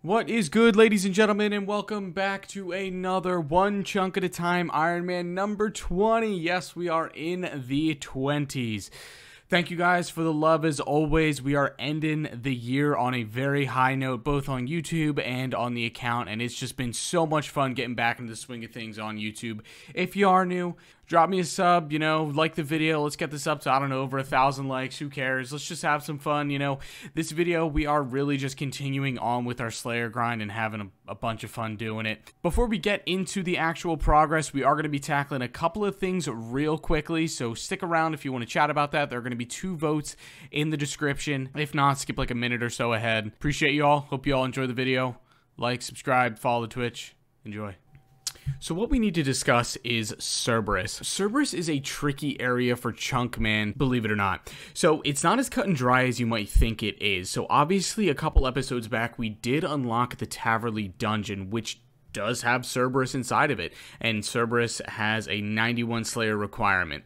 What is good, ladies and gentlemen, and welcome back to another One Chunk at a Time Iron Man number 20. Yes, we are in the 20s. Thank you guys for the love as always. We are ending the year on a very high note, both on YouTube and on the account, and it's just been so much fun getting back into the swing of things on YouTube. If you are new, drop me a sub, like the video. Let's get this up to, I don't know, over 1,000 likes. Who cares? Let's just have some fun, This video, we are really just continuing on with our Slayer grind and having a bunch of fun doing it. Before we get into the actual progress, we are going to be tackling a couple of things real quickly, so stick around if you want to chat about that. There are going to be 2 votes in the description. If not, skip like a minute or so ahead. Appreciate you all. Hope you all enjoy the video. Like, subscribe, follow the Twitch. Enjoy. So what we need to discuss is Cerberus. Cerberus is a tricky area for Chunk Man, believe it or not. So it's not as cut and dry as you might think it is. So obviously a couple episodes back we did unlock the Taverley dungeon, which does have Cerberus inside of it. And Cerberus has a 91 Slayer requirement.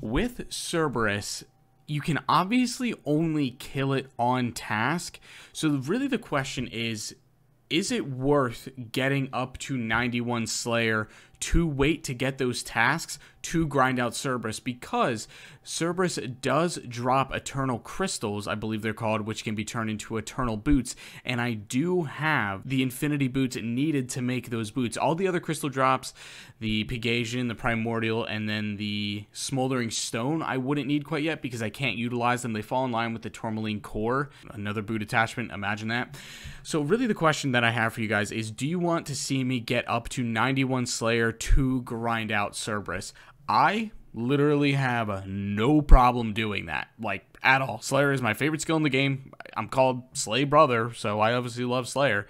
With Cerberus, you can obviously only kill it on task. So really the question is it worth getting up to 91 Slayer to wait to get those tasks to grind out Cerberus? Because Cerberus does drop Eternal Crystals, I believe they're called, which can be turned into Eternal Boots, and I do have the Infinity Boots needed to make those boots. All the other crystal drops, the Pegasian, the Primordial, and then the Smoldering Stone, I wouldn't need quite yet because I can't utilize them. They fall in line with the Tourmaline Core, another boot attachment, imagine that. So really the question that I have for you guys is, do you want to see me get up to 91 Slayer to grind out Cerberus? I literally have no problem doing that, like, at all. Slayer is my favorite skill in the game. I'm called Slay Brother, so I obviously love Slayer,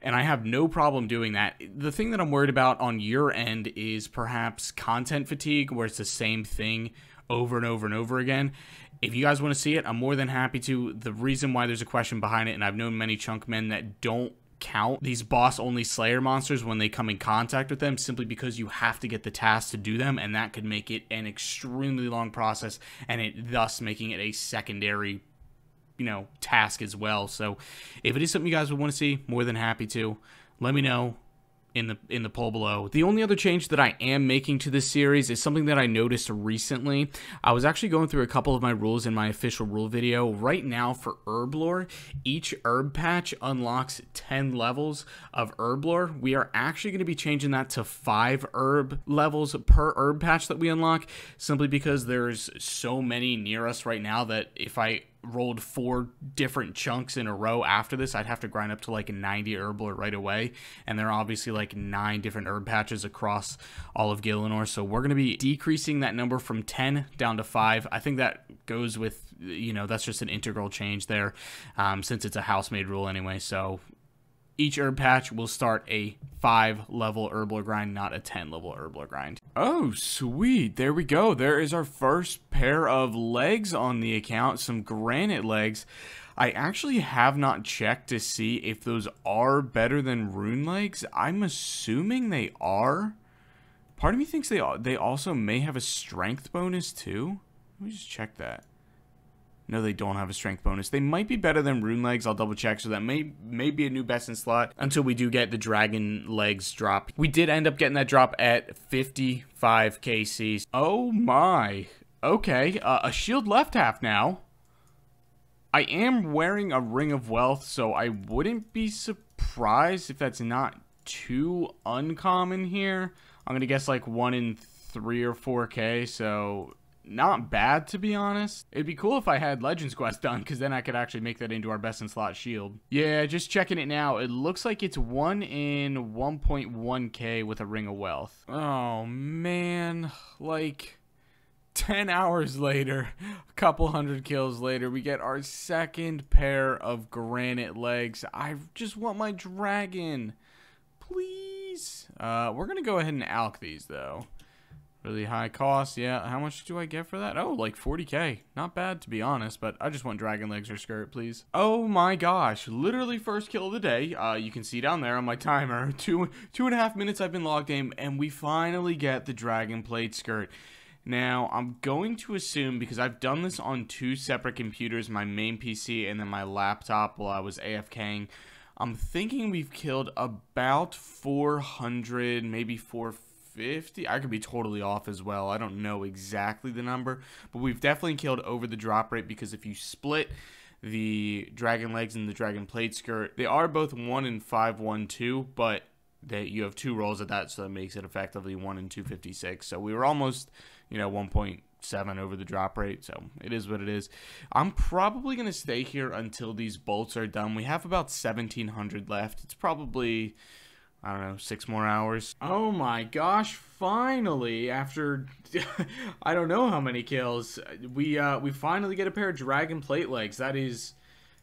and I have no problem doing that. The thing that I'm worried about on your end is perhaps content fatigue, where it's the same thing over and over and over again. If you guys want to see it, I'm more than happy to. The reason why there's a question behind it, and I've known many chunk men that don't count these boss-only Slayer monsters when they come in contact with them, simply because you have to get the task to do them, and that could make it an extremely long process, and it thus making it a secondary, task as well. So if it is something you guys would want to see, more than happy to. Let me know in the poll below. The only other change that I am making to this series is something that I noticed recently. I was actually going through a couple of my rules in my official rule video. Right now for herb lore, each herb patch unlocks 10 levels of herb lore. We are actually going to be changing that to 5 herb levels per herb patch that we unlock, simply because there's so many near us right now that if I rolled 4 different chunks in a row after this, I'd have to grind up to like a 90 herb lore right away, and there are obviously like 9 different herb patches across all of Gielinor, so we're going to be decreasing that number from 10 down to 5. I think that goes with, that's just an integral change there, since it's a house-made rule anyway. So each herb patch will start a 5-level herb lore grind, not a 10-level herb lore grind. Oh, sweet. There we go. There is our first pair of legs on the account, some Granite Legs. I actually have not checked to see if those are better than Rune Legs. I'm assuming they are. Part of me thinks they also may have a strength bonus too. Let me just check that. No, they don't have a strength bonus. They might be better than Rune Legs. I'll double check. So that may be a new best in slot until we do get the Dragon Legs drop. We did end up getting that drop at 55 KC. Oh my. Okay, a shield left half now. I am wearing a Ring of Wealth, so I wouldn't be surprised if that's not too uncommon here. I'm gonna guess like 1 in 3 or 4K, so not bad, to be honest. It'd be cool if I had Legends Quest done, because then I could actually make that into our best in slot shield. Yeah, just checking it now. It looks like it's 1 in 1.1K with a Ring of Wealth. Oh, man. Like, 10 hours later, a couple hundred kills later, we get our second pair of Granite Legs. I just want my dragon. Please. We're going to go ahead and alch these, though. Really high cost, yeah. How much do I get for that? Oh, like 40K. Not bad, to be honest, but I just want Dragon Legs or Skirt, please. Oh my gosh, literally first kill of the day. You can see down there on my timer, two and a half minutes I've been logged in, and we finally get the Dragon Plate Skirt. Now, I'm going to assume, because I've done this on 2 separate computers, my main PC and then my laptop while I was AFKing, I'm thinking we've killed about 400, maybe 450. I could be totally off as well. I don't know exactly the number, but we've definitely killed over the drop rate, because if you split the Dragon Legs and the Dragon Plate Skirt, they are both 1 and 512, but you have 2 rolls of that, so that makes it effectively 1 and 256. So we were almost, 1.7 over the drop rate, so it is what it is. I'm probably going to stay here until these bolts are done. We have about 1,700 left. It's probably, I don't know, 6 more hours. Oh my gosh, finally, after I don't know how many kills, we finally get a pair of Dragon Plate Legs. That is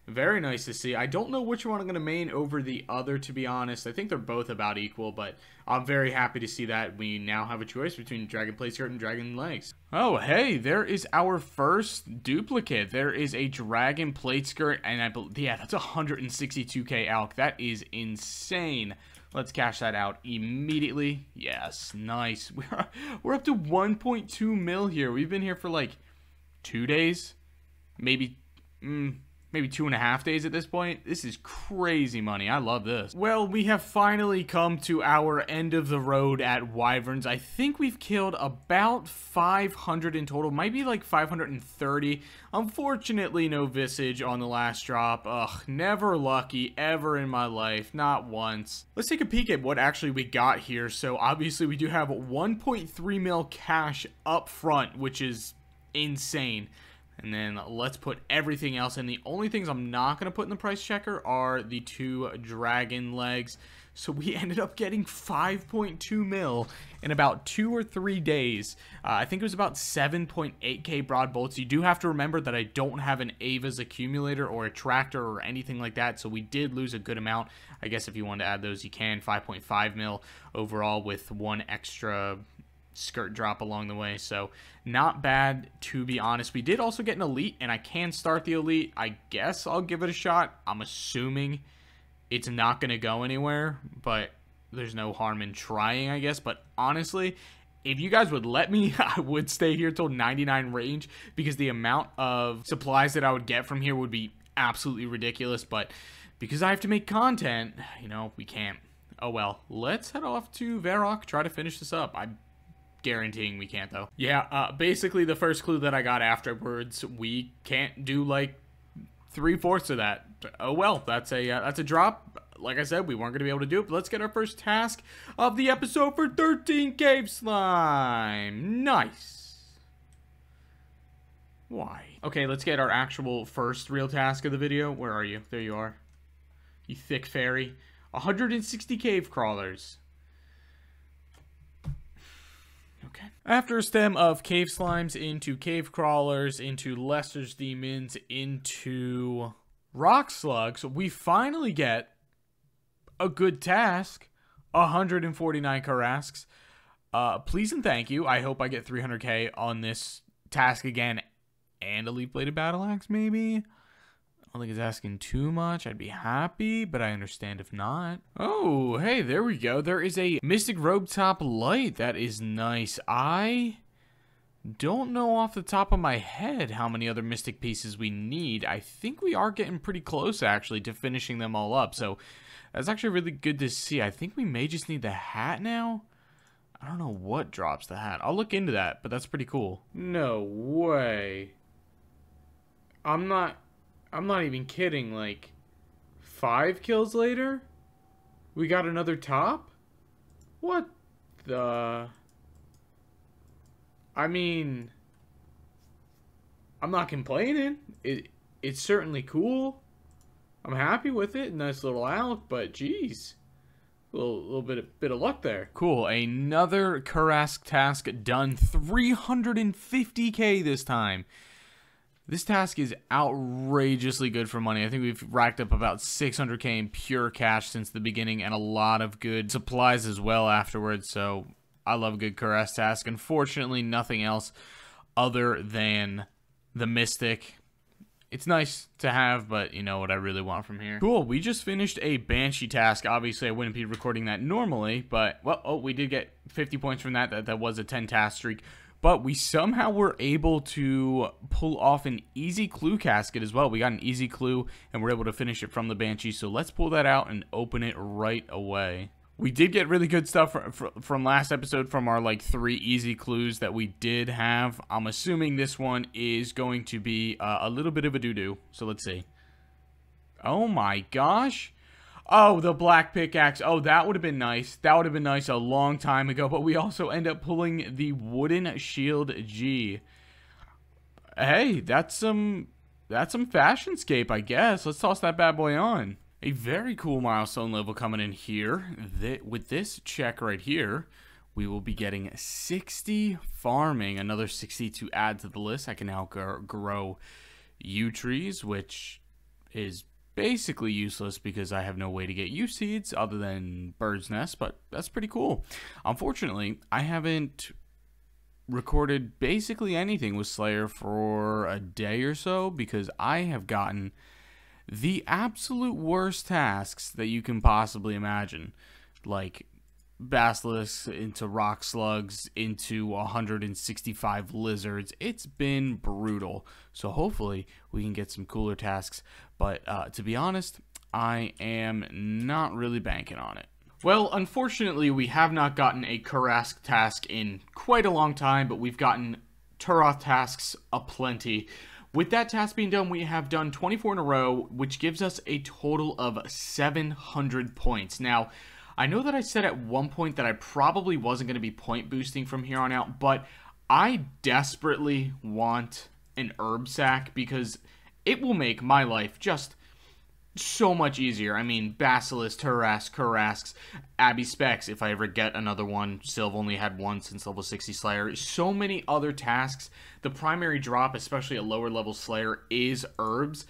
very nice to see. I don't know which one I'm going to main over the other, to be honest. I think they're both about equal, but I'm very happy to see that we now have a choice between Dragon Plate Skirt and Dragon Legs. Oh, hey, there is our first duplicate. There is a Dragon Plate Skirt, and I believe, yeah, that's 162k alc. That is insane. Let's cash that out immediately. Yes, nice. We're up to 1.2 mil here. We've been here for like 2 days, maybe 2.5 days at this point. This is crazy money. I love this. Well, we have finally come to our end of the road at Wyverns. I think we've killed about 500 in total. Might be like 530. Unfortunately, no Visage on the last drop. Ugh, never lucky ever in my life. Not once. Let's take a peek at what actually we got here. So obviously we do have 1.3 mil cash up front, which is insane. And then let's put everything else in. The only things I'm not going to put in the price checker are the 2 Dragon Legs. So we ended up getting 5.2 mil in about 2 or 3 days. I think it was about 7.8k broad bolts. You do have to remember that I don't have an Ava's accumulator or a tractor or anything like that. So we did lose a good amount. I guess if you want to add those, you can. 5.5 mil overall with 1 extra skirt drop along the way, so not bad, to be honest. We did also get an elite, and I can start the elite. I guess I'll give it a shot. I'm assuming it's not going to go anywhere, but there's no harm in trying, I guess. But honestly, if you guys would let me, I would stay here till 99 range, because the amount of supplies that I would get from here would be absolutely ridiculous. But because I have to make content, we can't. Oh well. Let's head off to Varrock, try to finish this up. I'm guaranteeing we can't, though. Yeah, basically the first clue that I got afterwards, we can't do like 3/4 of that. Oh well, that's a drop. Like I said, we weren't going to be able to do it, but let's get our first task of the episode for 13 Cave Slime. Nice. Why? Okay, let's get our actual first real task of the video. Where are you? There you are. You thick fairy. 160 cave crawlers. Okay. After a stem of cave slimes into cave crawlers, into Lester's demons, into rock slugs, we finally get a good task. 149 Karasks. Please and thank you. I hope I get 300k on this task again, and a leaf bladed battle axe maybe. I don't think it's asking too much. I'd be happy, but I understand if not. Oh, hey, there we go. There is a Mystic Robe Top Light. That is nice. I don't know off the top of my head how many other Mystic pieces we need. I think we are getting pretty close, actually, to finishing them all up. So that's actually really good to see. I think we may just need the hat now. I don't know what drops the hat. I'll look into that, but that's pretty cool. No way. I'm not even kidding, like, 5 kills later, we got another top? What the... I mean, I'm not complaining. It's certainly cool. I'm happy with it. Nice little alc, but geez. A little bit of luck there. Cool, another Grotesque task done. 350k this time. This task is outrageously good for money. I think we've racked up about 600k in pure cash since the beginning, and a lot of good supplies as well afterwards. So I love a good Grotesque task. Unfortunately, nothing else other than the Mystic. It's nice to have, but you know what I really want from here. Cool, we just finished a Banshee task. Obviously, I wouldn't be recording that normally, but, well, oh, we did get 50 points from that. That was a 10 task streak. But we somehow were able to pull off an easy clue casket as well. We got an easy clue, and we're able to finish it from the Banshee. So let's pull that out and open it right away. We did get really good stuff from last episode from our, like, 3 easy clues that we did have. I'm assuming this one is going to be a little bit of a doo-doo. So let's see. Oh my gosh. Oh, the black pickaxe. Oh, that would have been nice. That would have been nice a long time ago. But we also end up pulling the wooden shield G. Hey, that's some fashionscape, I guess. Let's toss that bad boy on. A very cool milestone level coming in here. With this check right here, we will be getting 60 farming. Another 60 to add to the list. I can now grow yew trees, which is basically useless because I have no way to get yew seeds other than bird's nest, but that's pretty cool. Unfortunately, I haven't recorded basically anything with Slayer for a day or so because I have gotten the absolute worst tasks that you can possibly imagine, like basilisks into rock slugs into 165 lizards. It's been brutal. So hopefully we can get some cooler tasks, but to be honest, I am not really banking on it. Well, unfortunately, we have not gotten a Grotesque task in quite a long time, but we've gotten Turoth tasks aplenty. With that task being done, we have done 24 in a row, which gives us a total of 700 points. Now, I know that I said at one point that I probably wasn't going to be point boosting from here on out, but I desperately want an herb sack because it will make my life just so much easier. I mean, Basilisk, Grotesques, Abbey Specs, if I ever get another one. Sylve only had one since level 60 Slayer. So many other tasks. The primary drop, especially a lower level Slayer, is herbs.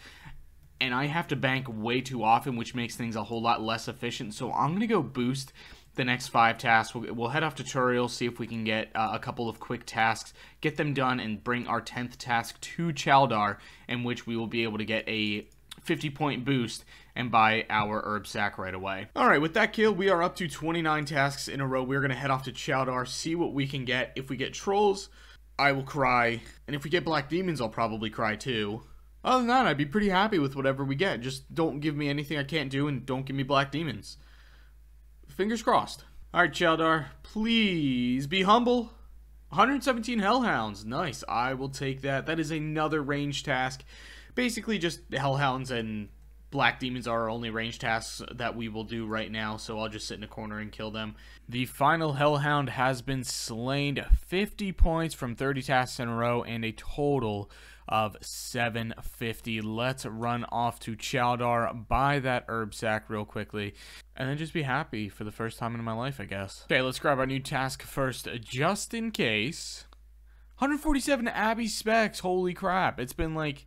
And I have to bank way too often, which makes things a whole lot less efficient. So I'm going to go boost the next 5 tasks. We'll head off to Turiel, see if we can get a couple of quick tasks, get them done, and bring our 10th task to Chaldar, in which we will be able to get a 50-point boost and buy our herb sack right away. Alright, with that kill, we are up to 29 tasks in a row. We're going to head off to Chaldar, see what we can get. If we get trolls, I will cry. And if we get black demons, I'll probably cry too. Other than that, I'd be pretty happy with whatever we get. Just don't give me anything I can't do, and don't give me black demons. Fingers crossed. Alright, Chaldar, please be humble. 117 hellhounds. Nice. I will take that. That is another range task. Basically, just hellhounds and black demons are our only range tasks that we will do right now, so I'll just sit in a corner and kill them. The final hellhound has been slain. 50 points from 30 tasks in a row and a total of 750. Let's run off to Chaldar, buy that herb sack real quickly, and then just be happy for the first time in my life, I guess. Okay, let's grab our new task first, just in case. 147 Abbey Specs, holy crap. It's been like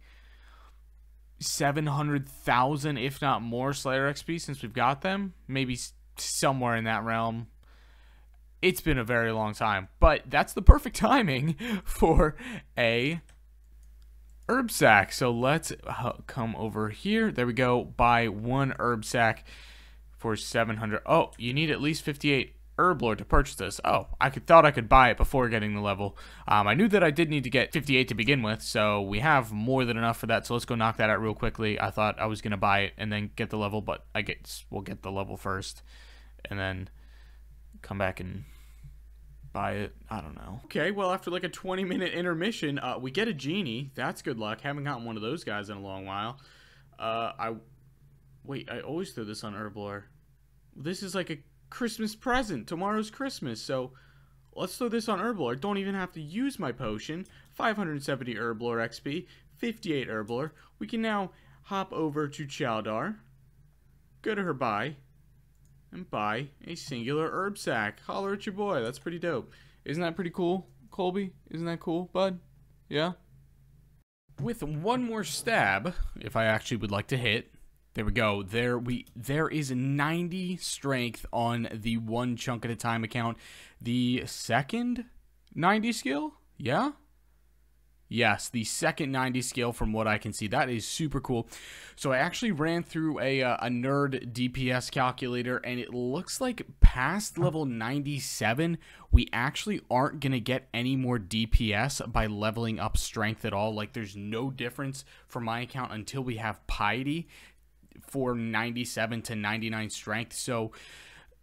700,000, if not more, Slayer XP since we've got them. Maybe somewhere in that realm. It's been a very long time, but that's the perfect timing for a herb sack. So let's come over here. There we go. Buy 1 herb sack for 700. Oh, you need at least 58 herb lore to purchase this. Oh, I thought I could buy it before getting the level. I knew that I did need to get 58 to begin with, so we have more than enough for that. So let's go knock that out real quickly. I thought I was gonna buy it and then get the level, but we'll get the level first and then come back and buy it. I don't know. Okay, well, after like a 20-minute intermission, we get a genie. That's good luck. Haven't gotten one of those guys in a long while. Wait, I always throw this on herb lore. This is like a Christmas present. Tomorrow's Christmas, so let's throw this on herb lore. Don't even have to use my potion. 570 herb lore XP, 58 herb lore. We can now hop over to Chaldar, go to her buy, and buy a singular herb sack. Holler at your boy. That's pretty dope. Isn't that pretty cool, Colby? Isn't that cool, bud? Yeah? With one more stab, if I actually would like to hit. There we go. There is 90 strength on the 1 chunk at a time account. The second 90 skill? Yeah? Yes, the second 90 skill from what I can see. That is super cool. So I actually ran through a nerd DPS calculator, and it looks like past level 97, we actually aren't going to get any more DPS by leveling up strength at all. Like, there's no difference for my account until we have piety for 97 to 99 strength. So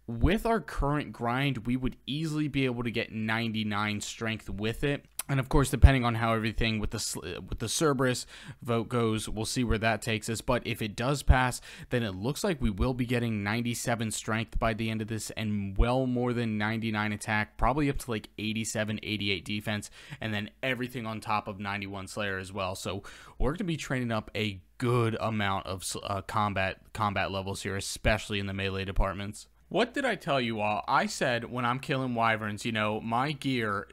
with our current grind, we would easily be able to get 99 strength with it. And of course, depending on how everything with the Cerberus vote goes, we'll see where that takes us. But if it does pass, then it looks like we will be getting 97 strength by the end of this, and well more than 99 attack, probably up to like 87, 88 defense, and then everything on top of 91 Slayer as well. So we're going to be training up a good amount of combat levels here, especially in the melee departments. What did I tell you all? I said when I'm killing wyverns, you know, my gear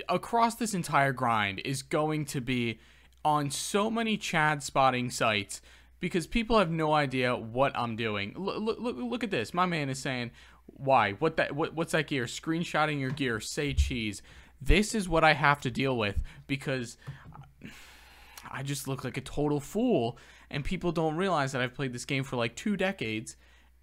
across this entire grind is going to be on so many Chad spotting sites because people have no idea what I'm doing. Look at this. My man is saying, why? What's that gear? Screenshotting your gear. Say cheese. This is what I have to deal with because I just look like a total fool, and people don't realize that I've played this game for like 2 decades.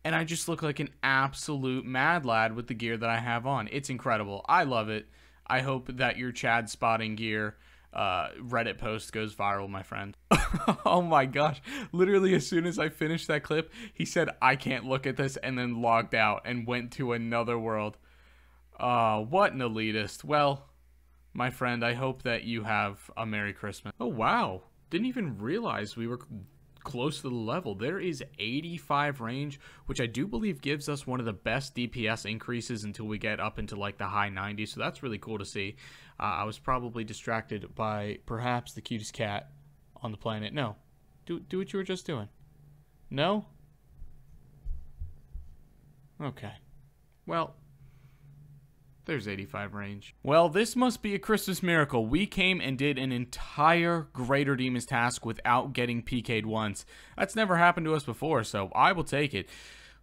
And I just look like an absolute mad lad with the gear that I have on. It's incredible. I love it. I hope that your Chad spotting gear Reddit post goes viral, my friend. Oh my gosh. Literally as soon as I finished that clip, he said, I can't look at this, and then logged out and went to another world. What an elitist. Well, my friend, I hope that you have a Merry Christmas. Oh, wow. Didn't even realize we were close to the level. There is 85 range, which I do believe gives us one of the best DPS increases until we get up into like the high 90s, so that's really cool to see. I was probably distracted by perhaps the cutest cat on the planet. No, do what you were just doing. No? Okay. Well, there's 85 range. Well, this must be a Christmas miracle. We came and did an entire Greater Demons task without getting PK'd once. That's never happened to us before, so I will take it.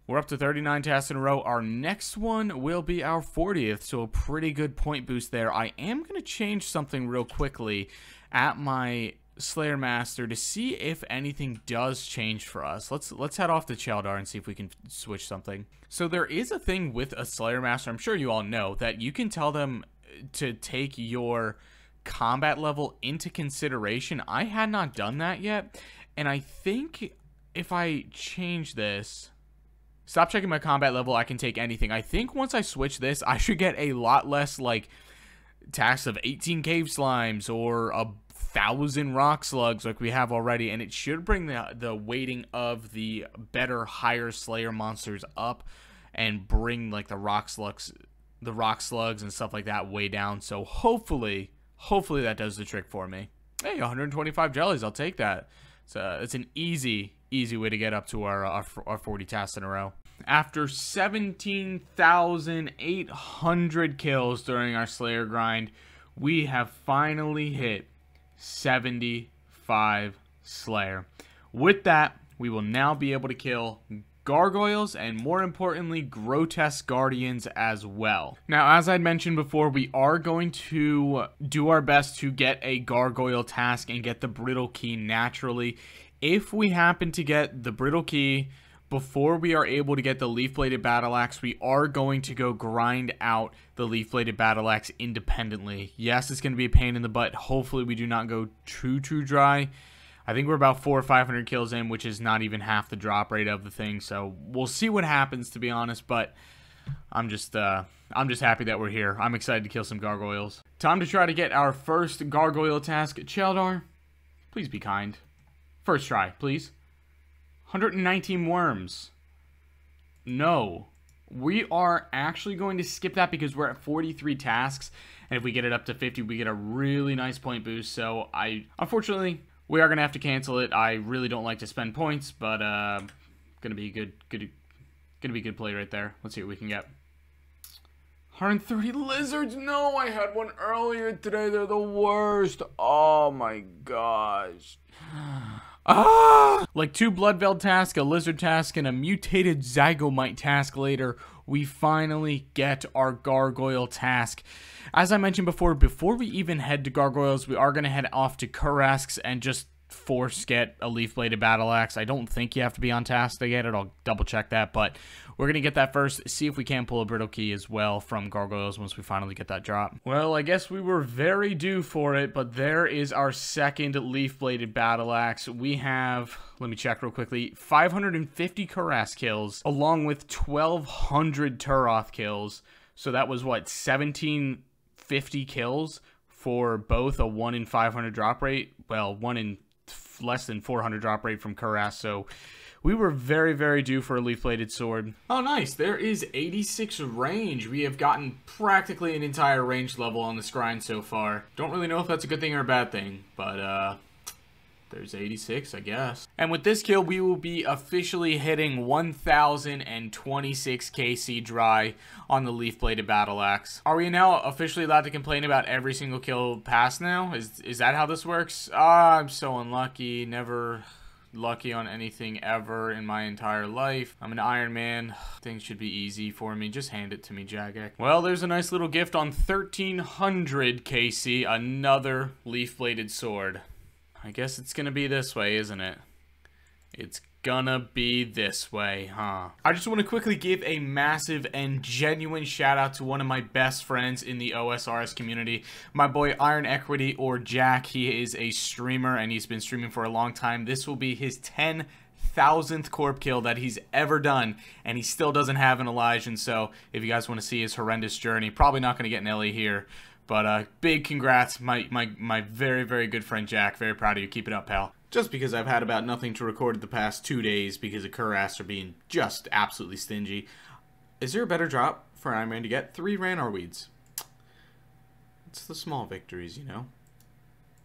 We're up to 39 tasks in a row. Our next one will be our 40th, so a pretty good point boost there. I am going to change something real quickly at my Slayer Master to see if anything does change for us. Let's head off to Cheldar and see if we can switch something. So there is a thing with a Slayer Master, I'm sure you all know, that you can tell them to take your combat level into consideration. I had not done that yet, and I think if I change this, stop checking my combat level, I can take anything. I think once I switch this, I should get a lot less like tasks of 18 cave slimes or 1,000 rock slugs like we have already, and it should bring the weighting of the better, higher Slayer monsters up and bring like the rock slugs and stuff like that way down. So hopefully that does the trick for me. Hey, 125 jellies, I'll take that. So it's an easy way to get up to our 40 tasks in a row. After 17,800 kills during our Slayer grind, we have finally hit 75 Slayer. With that, we will now be able to kill gargoyles and, more importantly, grotesque guardians as well. Now, as I'd mentioned before, we are going to do our best to get a gargoyle task and get the brittle key naturally. If we happen to get the brittle key before we are able to get the leaf-bladed battle axe, we are going to go grind out the leaf-bladed battle axe independently. Yes, it's going to be a pain in the butt. Hopefully we do not go too dry. I think we're about 400 or 500 kills in, which is not even half the drop rate of the thing. So we'll see what happens, to be honest. But I'm just happy that we're here. I'm excited to kill some gargoyles. Time to try to get our first gargoyle task. Cheldar, please be kind. First try, please. 119 worms. No. We are actually going to skip that because we're at 43 tasks, and if we get it up to 50, we get a really nice point boost. So unfortunately, we are going to have to cancel it. I really don't like to spend points, but gonna be good play right there. Let's see what we can get. 130 lizards. No, I had one earlier today. They're the worst. Oh my gosh. Like 2 Blood Veil tasks, a Lizard task, and a Mutated Zygomite task later, we finally get our Gargoyle task. As I mentioned before we even head to Gargoyles, we are going to head off to Grotesque and just force get a Leaf-Bladed Battle Axe. I don't think you have to be on task to get it. I'll double check that, but we're going to get that first, see if we can pull a Brittle Key as well from Gargoyles once we finally get that drop. Well, I guess we were very due for it, but there is our second Leaf-Bladed Battle Axe. We have, let me check real quickly, 550 Grotesque kills, along with 1,200 Turoth kills. So that was, what, 1,750 kills for both a 1 in 500 drop rate? Well, 1 in less than 400 drop rate from Grotesque, so we were very, very due for a Leaf-Bladed Sword. Oh, nice. There is 86 range. We have gotten practically an entire range level on this grind so far. Don't really know if that's a good thing or a bad thing, but there's 86, I guess. And with this kill, we will be officially hitting 1,026 KC dry on the Leaf-Bladed Battle Axe. Are we now officially allowed to complain about every single kill pass now? Is that how this works? I'm so unlucky. Never lucky on anything ever in my entire life. I'm an Iron Man. Things should be easy for me. Just hand it to me, Jagex. Well, there's a nice little gift on 1,300 KC. Another Leaf-Bladed Sword. I guess it's gonna be this way, isn't it? It's gonna be this way, huh? I just want to quickly give a massive and genuine shout out to one of my best friends in the OSRS community, my boy Iron Equity, or Jack. He is a streamer and he's been streaming for a long time. This will be his 10,000th corp kill that he's ever done, and he still doesn't have an Elysian. So if you guys want to see his horrendous journey, probably not gonna get an Ellie here. But big congrats, my very, very good friend Jack. Very proud of you. Keep it up, pal. Just because I've had about nothing to record the past 2 days because of Grotesque are being just absolutely stingy. Is there a better drop for Iron Man to get? 3 Ranarr Weeds. It's the small victories, you know.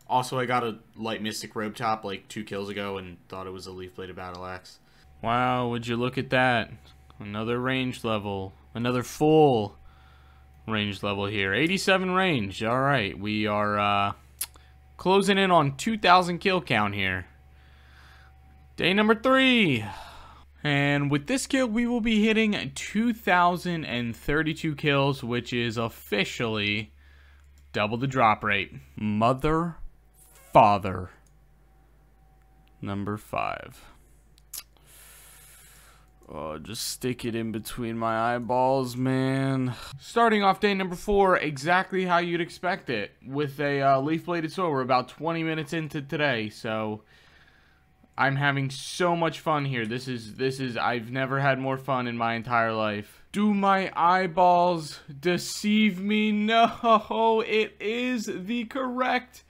Also, I got a Light Mystic Robe Top like 2 kills ago and thought it was a Leaf-Bladed Battle Axe. Wow, would you look at that? Another range level. Another full range level here. 87 range. Alright, we are closing in on 2,000 kill count here. Day number 3. And with this kill, we will be hitting 2,032 kills, which is officially double the drop rate. Mother, father. Number 5. Oh, just stick it in between my eyeballs, man. Starting off day number 4, exactly how you'd expect it. With a Leaf-Bladed Sword. We're about 20 minutes into today, so I'm having so much fun here. This is, I've never had more fun in my entire life. Do my eyeballs deceive me? No, it is the correct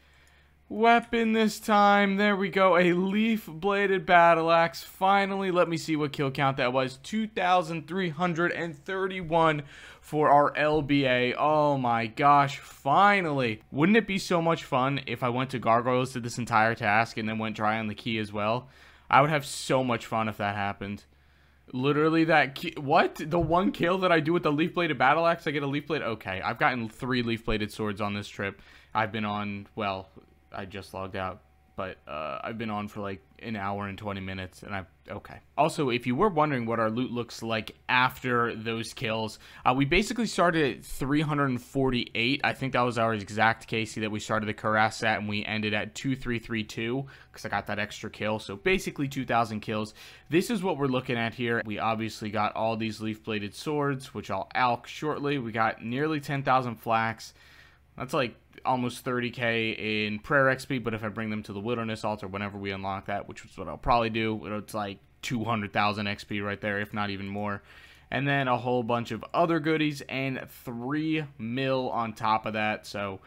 weapon this time. There we go. A Leaf-Bladed Battle Axe. Finally, let me see what kill count that was. 2,331 for our LBA. Oh my gosh, finally. Wouldn't it be so much fun if I went to Gargoyles, did this entire task, and then went dry on the key as well? I would have so much fun if that happened. Literally that key. What? The one kill that I do with the Leaf-Bladed Battle Axe, I get a Leaf-Bladed? Okay, I've gotten 3 Leaf-Bladed Swords on this trip. I've been on, well, I just logged out, but I've been on for like an hour and 20 minutes, and okay. Also, if you were wondering what our loot looks like after those kills, we basically started at 348. I think that was our exact KC that we started the Grotesque at, and we ended at 2332 because I got that extra kill. So basically 2,000 kills. This is what we're looking at here. We obviously got all these Leaf-Bladed Swords, which I'll alch shortly. We got nearly 10,000 flax. That's like almost 30k in prayer XP, but if I bring them to the Wilderness Altar whenever we unlock that, which is what I'll probably do, it's like 200,000 XP right there, if not even more. And then a whole bunch of other goodies and 3 mil on top of that. So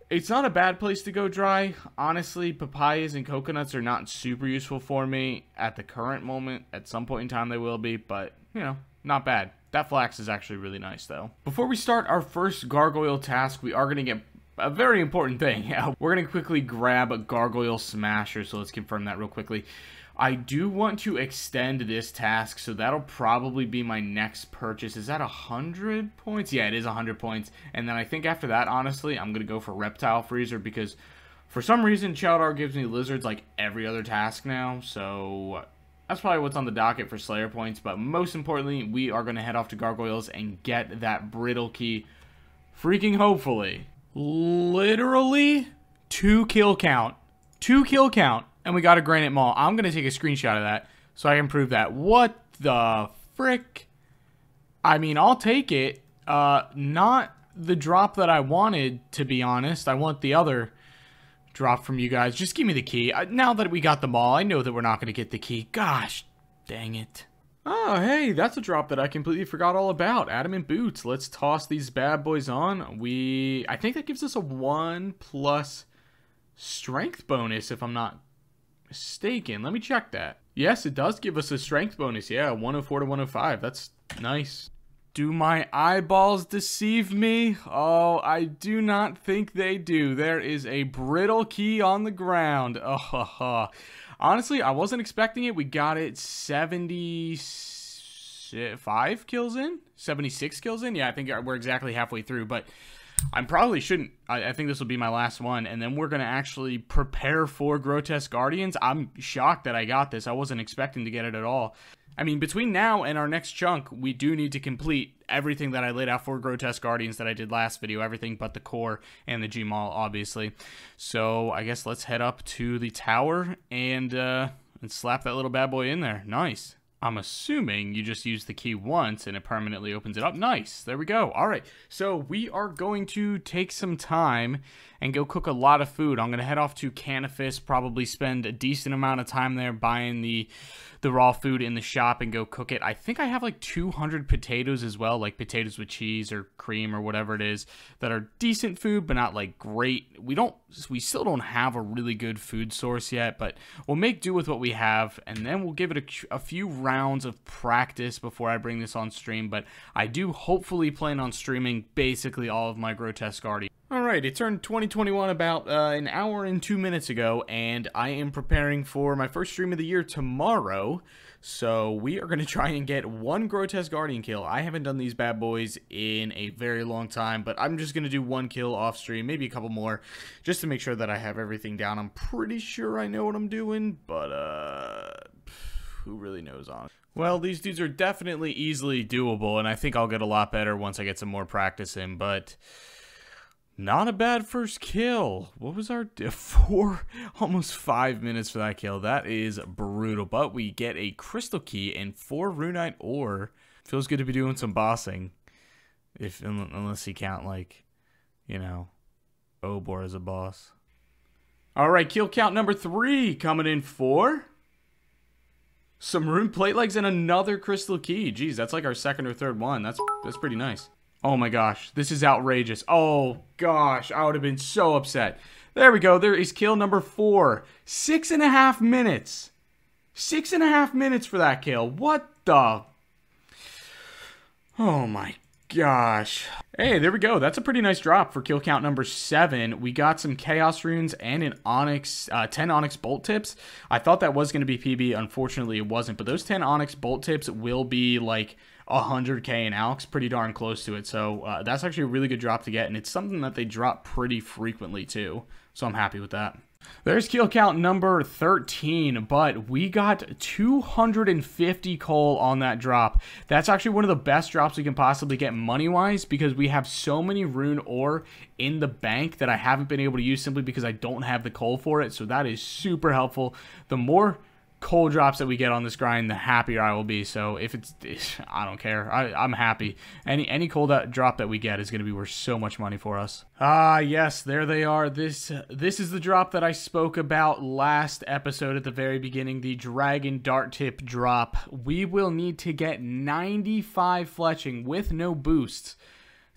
it's not a bad place to go dry. Honestly, papayas and coconuts are not super useful for me at the current moment. At some point in time they will be, but you know, not bad. That flax is actually really nice, though. Before we start our first Gargoyle task, we are going to get a very important thing. We're going to quickly grab a Gargoyle Smasher, so let's confirm that real quickly. I do want to extend this task, so that'll probably be my next purchase. Is that 100 points? Yeah, it is 100 points. And then I think after that, honestly, I'm going to go for Reptile Freezer, because For some reason, Chowdar gives me lizards like every other task now, so that's probably what's on the docket for Slayer points. But most importantly, we are going to head off to Gargoyles and get that brittle key. Freaking hopefully. Literally 2 kill count. 2 kill count. And we got a Granite Maul. I'm going to take a screenshot of that so I can prove that. What the frick? I mean, I'll take it. Not the drop that I wanted, to be honest. I want the other drop from you guys. Just give me the key. Now that we got the Maul, I know that we're not going to get the key. Gosh, dang it. Oh, hey, that's a drop that I completely forgot all about. Adamant Boots. Let's toss these bad boys on. I think that gives us a 1+ strength bonus, if I'm not mistaken. Let me check that. Yes, it does give us a strength bonus. Yeah, 104 to 105. That's nice. Do my eyeballs deceive me? Oh, I do not think they do. There is a brittle key on the ground. Oh, honestly, I wasn't expecting it. We got it 75 kills in? 76 kills in? Yeah, I think we're exactly halfway through, but I probably shouldn't. I think this will be my last one, and then we're going to actually prepare for Grotesque Guardians. I'm shocked that I got this. I wasn't expecting to get it at all. I mean, between now and our next chunk, we do need to complete everything that I laid out for Grotesque Guardians that I did last video. Everything but the core and the Gmaul, obviously. So, I guess let's head up to the tower and slap that little bad boy in there. Nice. I'm assuming you just use the key once and it permanently opens it up. Nice. There we go. All right. So we are going to take some time and go cook a lot of food. I'm going to head off to Canifis, probably spend a decent amount of time there buying the raw food in the shop and go cook it. I think I have like 200 potatoes as well, like potatoes with cheese or cream or whatever it is, that are decent food, but not like great. We still don't have a really good food source yet, but we'll make do with what we have, and then we'll give it a few rounds of practice before I bring this on stream. But I do hopefully plan on streaming basically all of my Grotesque Guardians. Alright, it turned 2021 about an hour and 2 minutes ago, and I am preparing for my first stream of the year tomorrow, so we are going to try and get 1 Grotesque Guardian kill. I haven't done these bad boys in a very long time, but I'm just going to do 1 kill off stream, maybe a couple more, just to make sure that I have everything down. I'm pretty sure I know what I'm doing, but who really knows on it? Well, these dudes are definitely easily doable, and I think I'll get a lot better once I get some more practice in, but not a bad first kill. What was our almost 5 minutes for that kill? That is brutal. But we get a crystal key and 4 runite ore. Feels good to be doing some bossing. Unless you count, like, you know, Obor as a boss. Alright, kill count number 3 coming in for some rune plate legs and another crystal key. Jeez, that's like our second or third one. That's pretty nice. Oh my gosh, this is outrageous. Oh gosh, I would have been so upset. There we go, there is kill number 4. 6.5 minutes. 6.5 minutes for that kill. What the? Oh my gosh. Hey, there we go. That's a pretty nice drop for kill count number 7. We got some Chaos Runes and an Onyx, 10 Onyx Bolt Tips. I thought that was going to be PB. Unfortunately, it wasn't. But those 10 Onyx Bolt Tips will be like 100k in Alex, pretty darn close to it. So that's actually a really good drop to get, and it's something that they drop pretty frequently too. So I'm happy with that. There's kill count number 13, but we got 250 coal on that drop. That's actually one of the best drops we can possibly get money-wise, because we have so many rune ore in the bank that I haven't been able to use simply because I don't have the coal for it. So that is super helpful. The more coal drops that we get on this grind, the happier I will be. So if I don't care. I'm happy. Any coal drop that we get is going to be worth so much money for us. Ah, yes, there they are. This is the drop that I spoke about last episode at the very beginning, the Dragon Dart Tip drop. We will need to get 95 fletching with no boosts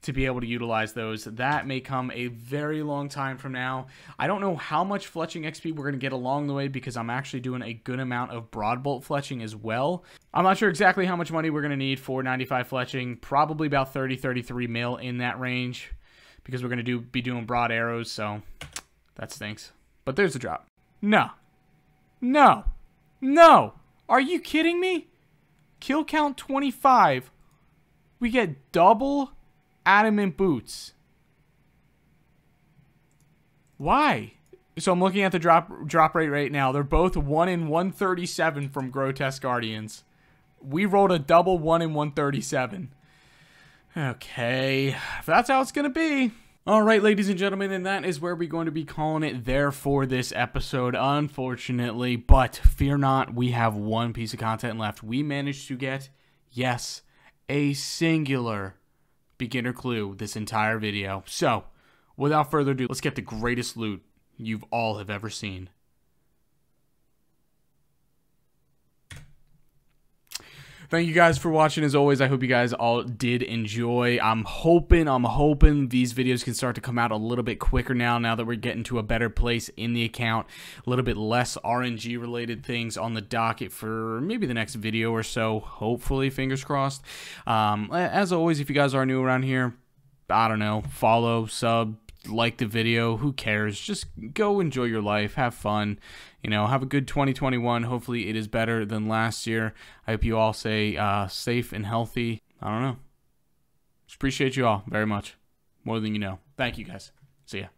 to be able to utilize those. That may come a very long time from now. I don't know how much fletching XP we're going to get along the way, because I'm actually doing a good amount of broadbolt fletching as well. I'm not sure exactly how much money we're going to need for 95 fletching. Probably about 33 mil in that range, because we're going to be doing broad arrows, so that stinks. But there's the drop. No. No. No. Are you kidding me? Kill count 25. We get double adamant boots. Why? So I'm looking at the drop rate right now. They're both 1 in 137 from Grotesque Guardians. We rolled a double 1 in 137. Okay, if that's how it's going to be. All right, ladies and gentlemen, and that is where we're going to be calling it there for this episode, unfortunately. But fear not, we have one piece of content left. We managed to get, yes, a singular beginner clue this entire video. So, without further ado, let's get the greatest loot you've all have ever seen. Thank you guys for watching. As always, I hope you guys all did enjoy. I'm hoping these videos can start to come out a little bit quicker now that we're getting to a better place in the account. A little bit less RNG related things on the docket for maybe the next video or so. Hopefully, fingers crossed. As always, if you guys are new around here, I don't know, follow, sub, like the video, who cares? Just go enjoy your life, have fun, you know, have a good 2021. Hopefully it is better than last year. I hope you all stay safe and healthy. I don't know. Just appreciate you all very much, more than you know. Thank you guys. See ya.